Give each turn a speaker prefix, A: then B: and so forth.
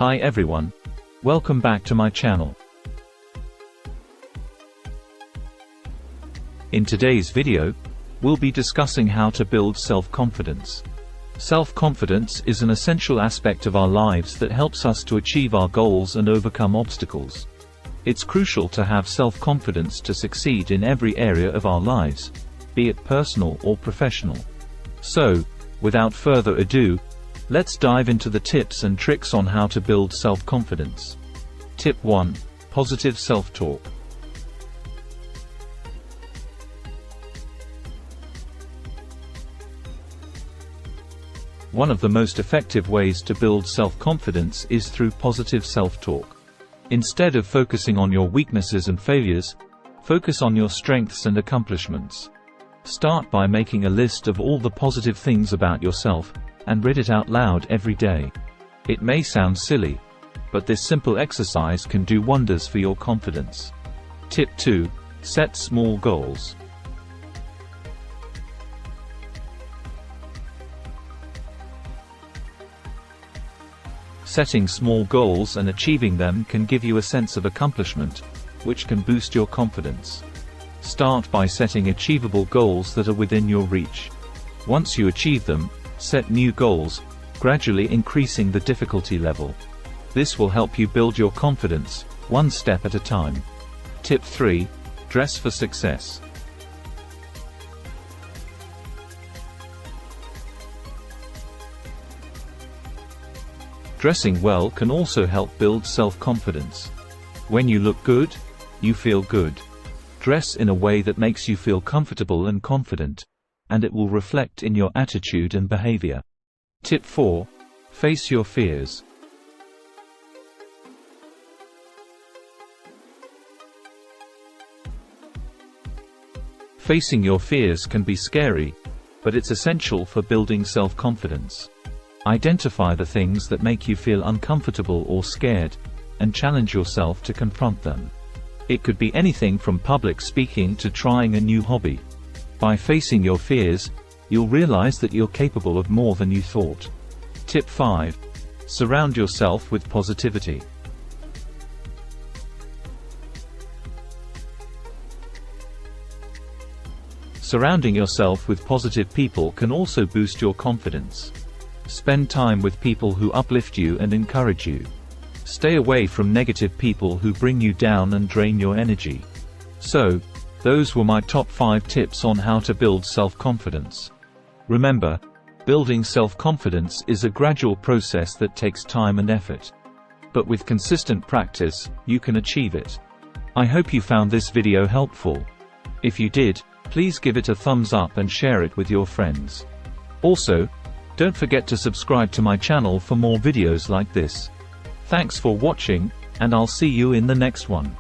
A: Hi everyone, welcome back to my channel. In today's video, we'll be discussing how to build self-confidence. Self-confidence is an essential aspect of our lives that helps us to achieve our goals and overcome obstacles. It's crucial to have self-confidence to succeed in every area of our lives, be it personal or professional. So, without further ado, let's dive into the tips and tricks on how to build self-confidence. Tip 1. Positive self-talk. One of the most effective ways to build self-confidence is through positive self-talk. Instead of focusing on your weaknesses and failures, focus on your strengths and accomplishments. Start by making a list of all the positive things about yourself, and read it out loud every day. It may sound silly, but this simple exercise can do wonders for your confidence. Tip 2. Set small goals. Setting small goals and achieving them can give you a sense of accomplishment, which can boost your confidence. Start by setting achievable goals that are within your reach. Once you achieve them, set new goals, gradually increasing the difficulty level. This will help you build your confidence, one step at a time. Tip 3. Dress for success. Dressing well can also help build self-confidence. When you look good, you feel good. Dress in a way that makes you feel comfortable and confident, and it will reflect in your attitude and behavior. Tip 4. Face your fears. Facing your fears can be scary, but it's essential for building self-confidence. Identify the things that make you feel uncomfortable or scared, and challenge yourself to confront them. It could be anything from public speaking to trying a new hobby. By facing your fears, you'll realize that you're capable of more than you thought. Tip 5. Surround yourself with positivity. Surrounding yourself with positive people can also boost your confidence. Spend time with people who uplift you and encourage you. Stay away from negative people who bring you down and drain your energy. So, those were my top 5 tips on how to build self-confidence. Remember, building self-confidence is a gradual process that takes time and effort. But with consistent practice, you can achieve it. I hope you found this video helpful. If you did, please give it a thumbs up and share it with your friends. Also, don't forget to subscribe to my channel for more videos like this. Thanks for watching, and I'll see you in the next one.